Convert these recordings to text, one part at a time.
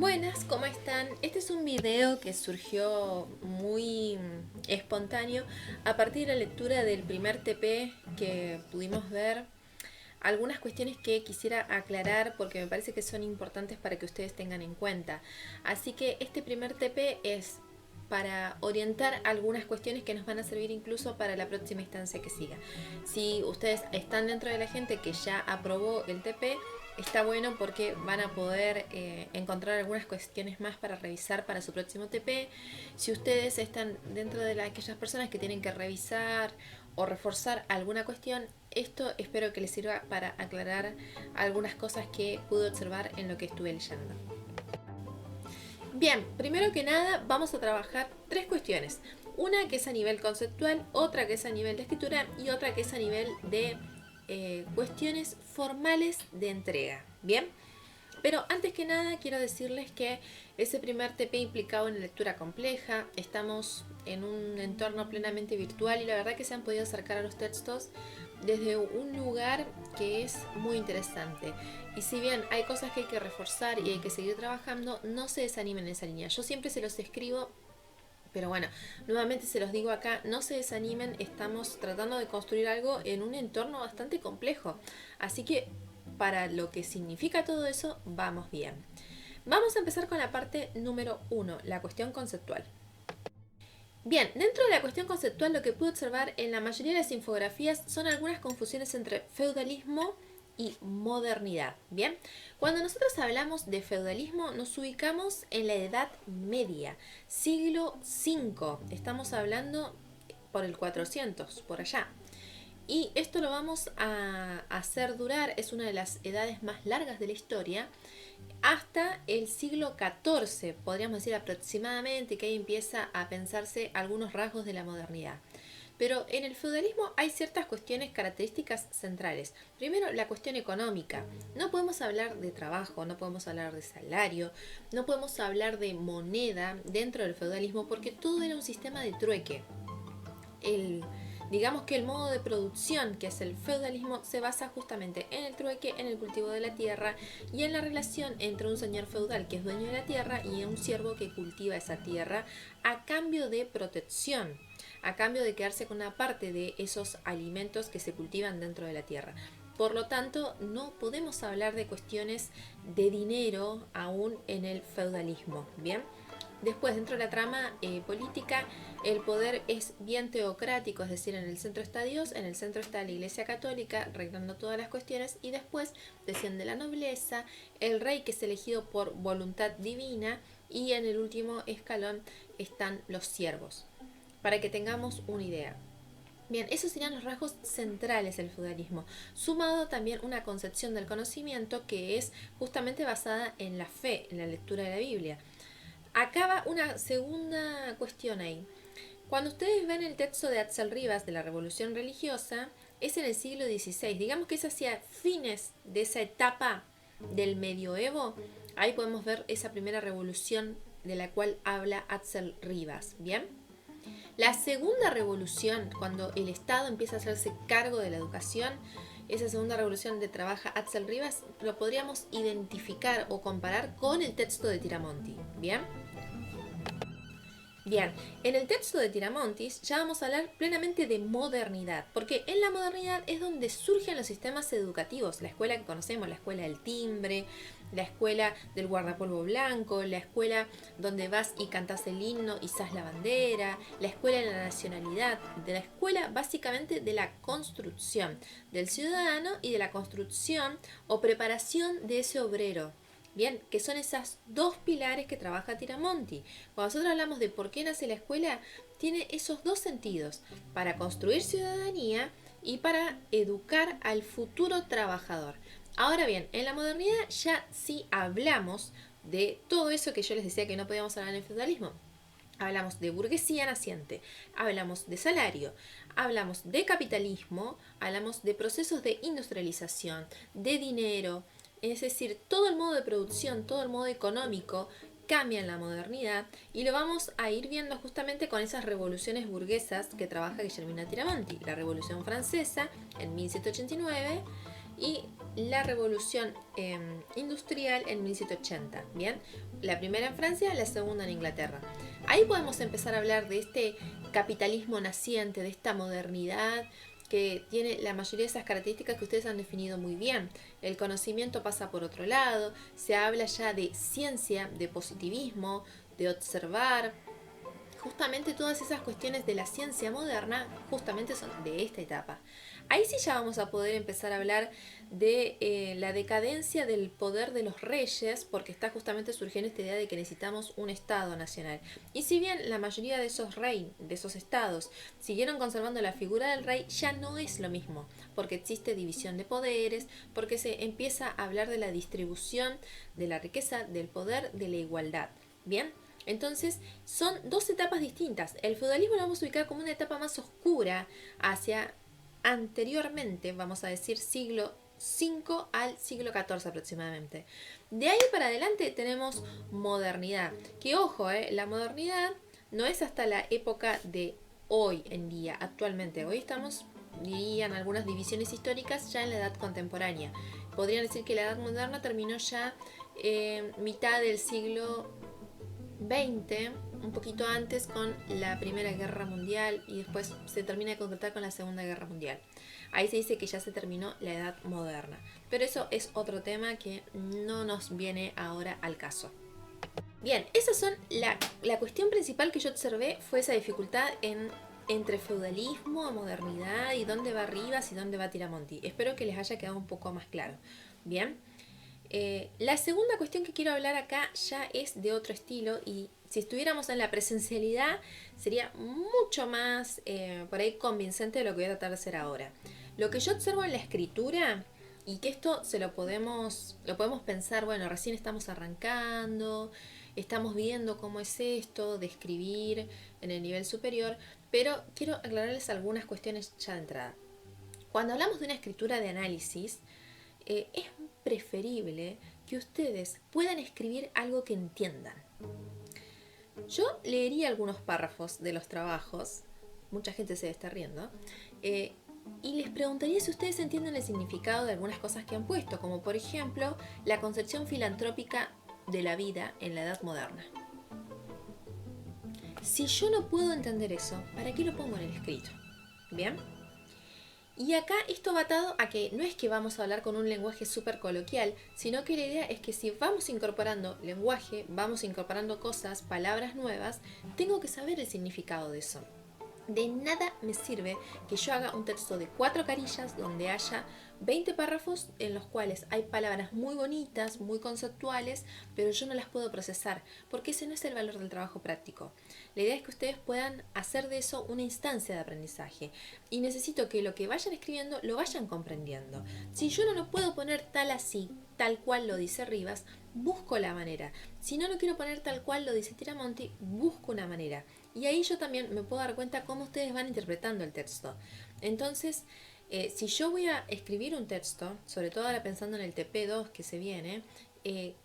Buenas, ¿cómo están? Este es un video que surgió muy espontáneo a partir de la lectura del primer TP que pudimos ver. Algunas cuestiones que quisiera aclarar porque me parece que son importantes para que ustedes tengan en cuenta. Así que este primer TP es para orientar algunas cuestiones que nos van a servir incluso para la próxima instancia que siga. Si ustedes están dentro de la gente que ya aprobó el TP, está bueno porque van a poder encontrar algunas cuestiones más para revisar para su próximo TP. Si ustedes están dentro de aquellas personas que tienen que revisar o reforzar alguna cuestión, esto espero que les sirva para aclarar algunas cosas que pude observar en lo que estuve leyendo. Bien, primero que nada vamos a trabajar tres cuestiones. Una que es a nivel conceptual, otra que es a nivel de escritura y otra que es a nivel de cuestiones formales de entrega. Bien, pero antes que nada quiero decirles que ese primer TP implicaba una lectura compleja, estamos en un entorno plenamente virtual y la verdad que se han podido acercar a los textos desde un lugar que es muy interesante. Y si bien hay cosas que hay que reforzar y hay que seguir trabajando, no se desanimen en esa línea. Yo siempre se los escribo, pero bueno, nuevamente se los digo acá, no se desanimen, estamos tratando de construir algo en un entorno bastante complejo. Así que para lo que significa todo eso, vamos bien. Vamos a empezar con la parte número 1, la cuestión conceptual. Bien, dentro de la cuestión conceptual lo que pude observar en la mayoría de las infografías son algunas confusiones entre feudalismo y modernidad. Bien, cuando nosotros hablamos de feudalismo nos ubicamos en la Edad Media, siglo V, estamos hablando por el 400, por allá. Y esto lo vamos a hacer durar, es una de las edades más largas de la historia, hasta el siglo XIV, podríamos decir aproximadamente, que ahí empieza a pensarse algunos rasgos de la modernidad. Pero en el feudalismo hay ciertas cuestiones características centrales. Primero, la cuestión económica. No podemos hablar de trabajo, no podemos hablar de salario, no podemos hablar de moneda dentro del feudalismo porque todo era un sistema de trueque. Digamos que el modo de producción que es el feudalismo se basa justamente en el trueque, en el cultivo de la tierra y en la relación entre un señor feudal que es dueño de la tierra y un siervo que cultiva esa tierra a cambio de protección, a cambio de quedarse con una parte de esos alimentos que se cultivan dentro de la tierra. Por lo tanto, no podemos hablar de cuestiones de dinero aún en el feudalismo. Bien. Después, dentro de la trama política, el poder es bien teocrático, es decir, en el centro está Dios, en el centro está la Iglesia Católica, reinando todas las cuestiones, y después desciende la nobleza, el rey que es elegido por voluntad divina, y en el último escalón están los siervos, para que tengamos una idea. Bien, esos serían los rasgos centrales del feudalismo, sumado también una concepción del conocimiento que es justamente basada en la fe, en la lectura de la Biblia. Acaba una segunda cuestión ahí. Cuando ustedes ven el texto de Axel Rivas de la Revolución Religiosa, es en el siglo XVI. Digamos que es hacia fines de esa etapa del medioevo. Ahí podemos ver esa primera revolución de la cual habla Axel Rivas. Bien. La segunda revolución, cuando el Estado empieza a hacerse cargo de la educación, esa segunda revolución de trabaja Axel Rivas, lo podríamos identificar o comparar con el texto de Tiramonti. Bien. Bien, en el texto de Tiramontis ya vamos a hablar plenamente de modernidad, porque en la modernidad es donde surgen los sistemas educativos, la escuela que conocemos, la escuela del timbre, la escuela del guardapolvo blanco, la escuela donde vas y cantás el himno y izás la bandera, la escuela de la nacionalidad, de la escuela básicamente de la construcción del ciudadano y de la construcción o preparación de ese obrero. Bien, que son esas dos pilares que trabaja Tiramonti. Cuando nosotros hablamos de por qué nace la escuela, tiene esos dos sentidos, para construir ciudadanía y para educar al futuro trabajador. Ahora bien, en la modernidad ya sí hablamos de todo eso que yo les decía que no podíamos hablar en el feudalismo. Hablamos de burguesía naciente, hablamos de salario, hablamos de capitalismo, hablamos de procesos de industrialización, de dinero, es decir, todo el modo de producción, todo el modo económico cambia en la modernidad y lo vamos a ir viendo justamente con esas revoluciones burguesas que trabaja Guillermina Tiramonti. La Revolución Francesa en 1789 y la revolución industrial en 1780, ¿bien? La primera en Francia, la segunda en Inglaterra. Ahí podemos empezar a hablar de este capitalismo naciente, de esta modernidad que tiene la mayoría de esas características que ustedes han definido muy bien. El conocimiento pasa por otro lado, se habla ya de ciencia, de positivismo, de observar. Justamente todas esas cuestiones de la ciencia moderna justamente son de esta etapa. Ahí sí ya vamos a poder empezar a hablar de la decadencia del poder de los reyes, porque está justamente surgiendo esta idea de que necesitamos un Estado nacional. Y si bien la mayoría de esos estados siguieron conservando la figura del rey, ya no es lo mismo, porque existe división de poderes, porque se empieza a hablar de la distribución de la riqueza, del poder, de la igualdad. Bien, entonces son dos etapas distintas. El feudalismo lo vamos a ubicar como una etapa más oscura hacia anteriormente, vamos a decir siglo V al siglo XIV aproximadamente. De ahí para adelante tenemos modernidad. Que ojo, la modernidad no es hasta la época de hoy en día, actualmente. Hoy estamos, dirían algunas divisiones históricas, ya en la edad contemporánea. Podrían decir que la edad moderna terminó ya mitad del siglo 20, un poquito antes con la Primera Guerra Mundial y después se termina de concretar con la Segunda Guerra Mundial. Ahí se dice que ya se terminó la Edad Moderna. Pero eso es otro tema que no nos viene ahora al caso. Bien, esa son la cuestión principal que yo observé fue esa dificultad entre feudalismo, modernidad y dónde va Rivas y dónde va Tiramonti. Espero que les haya quedado un poco más claro. Bien. La segunda cuestión que quiero hablar acá ya es de otro estilo y si estuviéramos en la presencialidad sería mucho más por ahí convincente de lo que voy a tratar de hacer ahora. Lo que yo observo en la escritura y que esto lo podemos pensar, bueno, recién estamos arrancando, estamos viendo cómo es esto de escribir en el nivel superior, pero quiero aclararles algunas cuestiones ya de entrada. Cuando hablamos de una escritura de análisis, es preferible que ustedes puedan escribir algo que entiendan. Yo leería algunos párrafos de los trabajos, mucha gente se está riendo, y les preguntaría si ustedes entienden el significado de algunas cosas que han puesto, como por ejemplo la concepción filantrópica de la vida en la edad moderna. Si yo no puedo entender eso, ¿para qué lo pongo en el escrito? ¿Bien? Y acá esto va atado a que no es que vamos a hablar con un lenguaje súper coloquial, sino que la idea es que si vamos incorporando lenguaje, vamos incorporando cosas, palabras nuevas, tengo que saber el significado de eso. De nada me sirve que yo haga un texto de 4 carillas donde haya 20 párrafos en los cuales hay palabras muy bonitas, muy conceptuales, pero yo no las puedo procesar, porque ese no es el valor del trabajo práctico. La idea es que ustedes puedan hacer de eso una instancia de aprendizaje y necesito que lo que vayan escribiendo lo vayan comprendiendo. Si yo no lo puedo poner tal así, tal cual lo dice Rivas, busco la manera. Si no lo quiero poner tal cual lo dice Tiramonti, busco una manera. Y ahí yo también me puedo dar cuenta cómo ustedes van interpretando el texto. Entonces, si yo voy a escribir un texto, sobre todo ahora pensando en el TP2 que se viene,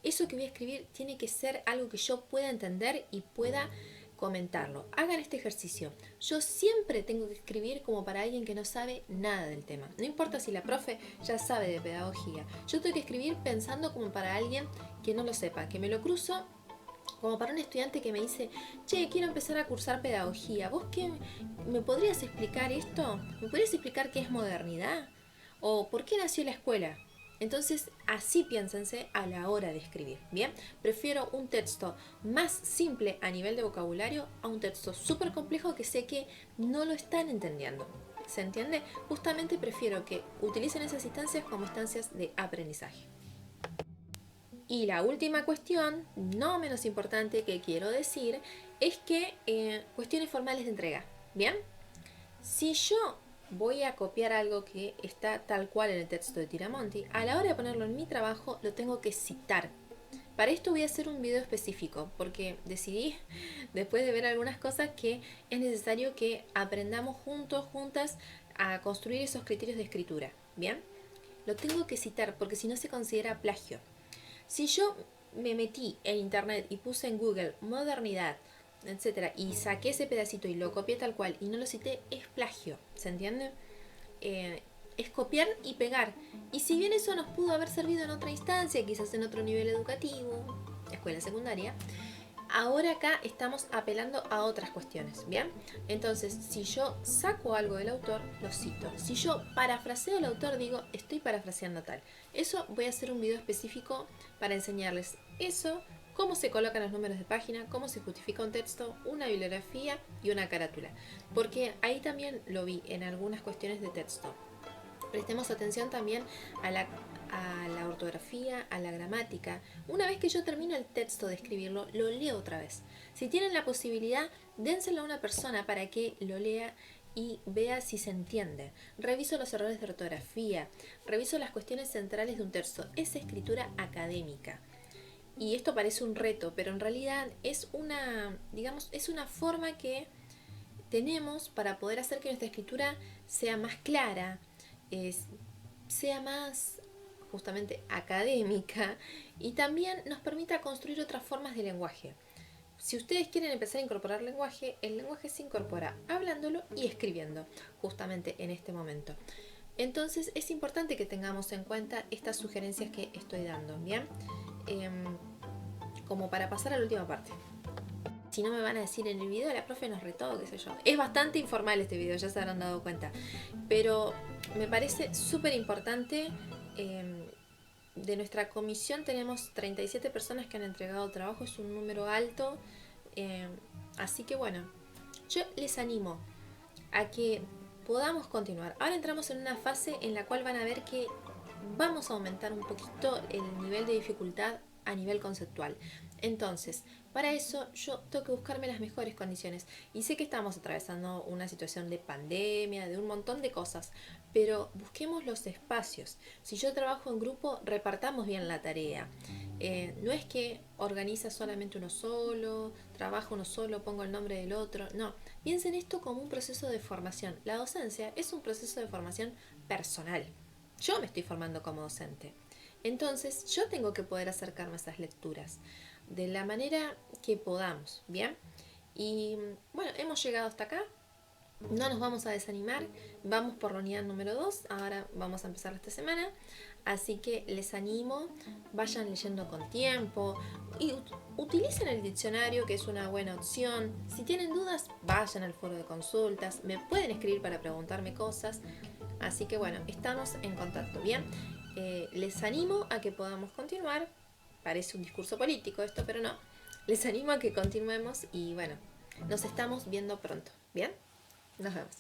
eso que voy a escribir tiene que ser algo que yo pueda entender y pueda comentarlo. Hagan este ejercicio. Yo siempre tengo que escribir como para alguien que no sabe nada del tema. No importa si la profe ya sabe de pedagogía. Yo tengo que escribir pensando como para alguien que no lo sepa, que me lo cruzo como para un estudiante que me dice, che, quiero empezar a cursar pedagogía. ¿Vos qué me podrías explicar esto? ¿Me podrías explicar qué es modernidad? ¿O por qué nació la escuela? Entonces, así piénsense a la hora de escribir, ¿bien? Prefiero un texto más simple a nivel de vocabulario a un texto súper complejo que sé que no lo están entendiendo. ¿Se entiende? Justamente prefiero que utilicen esas instancias como instancias de aprendizaje. Y la última cuestión, no menos importante que quiero decir, es que cuestiones formales de entrega, ¿bien? Si yo voy a copiar algo que está tal cual en el texto de Tiramonti, a la hora de ponerlo en mi trabajo lo tengo que citar. Para esto voy a hacer un video específico, porque decidí, después de ver algunas cosas, que es necesario que aprendamos juntos, juntas, a construir esos criterios de escritura, ¿bien? Lo tengo que citar, porque si no se considera plagio. Si yo me metí en internet y puse en Google modernidad, etcétera, y saqué ese pedacito y lo copié tal cual y no lo cité, es plagio, ¿se entiende? es copiar y pegar. Y si bien eso nos pudo haber servido en otra instancia, quizás en otro nivel educativo, escuela secundaria, ahora acá estamos apelando a otras cuestiones, ¿bien? Entonces, si yo saco algo del autor, lo cito. Si yo parafraseo al autor, digo, estoy parafraseando tal. Eso voy a hacer un video específico para enseñarles eso, cómo se colocan los números de página, cómo se justifica un texto, una bibliografía y una carátula. Porque ahí también lo vi en algunas cuestiones de texto. Prestemos atención también a la ortografía, a la gramática. Una vez que yo termino el texto de escribirlo, lo leo otra vez. Si tienen la posibilidad, dénselo a una persona para que lo lea y vea si se entiende. Reviso los errores de ortografía, reviso las cuestiones centrales de un texto. Es escritura académica. Y esto parece un reto, pero en realidad es una, digamos, es una forma que tenemos para poder hacer que nuestra escritura sea más clara, sea más justamente académica y también nos permita construir otras formas de lenguaje. Si ustedes quieren empezar a incorporar lenguaje, el lenguaje se incorpora hablándolo y escribiendo, justamente en este momento. Entonces es importante que tengamos en cuenta estas sugerencias que estoy dando, ¿bien? Como para pasar a la última parte. Si no me van a decir en el video, la profe nos retó, qué sé yo. Es bastante informal este video, ya se habrán dado cuenta. Pero me parece súper importante. De nuestra comisión tenemos 37 personas que han entregado trabajo, es un número alto. Así que bueno, yo les animo a que podamos continuar. Ahora entramos en una fase en la cual van a ver que vamos a aumentar un poquito el nivel de dificultad a nivel conceptual. Entonces, para eso yo tengo que buscarme las mejores condiciones. Y sé que estamos atravesando una situación de pandemia, de un montón de cosas, pero busquemos los espacios. Si yo trabajo en grupo, repartamos bien la tarea. No es que organiza solamente uno solo, trabaja uno solo, pongo el nombre del otro. No, piensen esto como un proceso de formación. La docencia es un proceso de formación personal. Yo me estoy formando como docente. Entonces, yo tengo que poder acercarme a esas lecturas de la manera que podamos, ¿bien? Y bueno, hemos llegado hasta acá. No nos vamos a desanimar. Vamos por la unidad número 2. Ahora vamos a empezar esta semana. Así que les animo, vayan leyendo con tiempo y utilicen el diccionario, que es una buena opción. Si tienen dudas, vayan al foro de consultas. Me pueden escribir para preguntarme cosas. Así que bueno, estamos en contacto, ¿bien? Les animo a que podamos continuar. Parece un discurso político esto, pero no. Les animo a que continuemos y bueno, nos estamos viendo pronto, ¿bien? Nos vemos.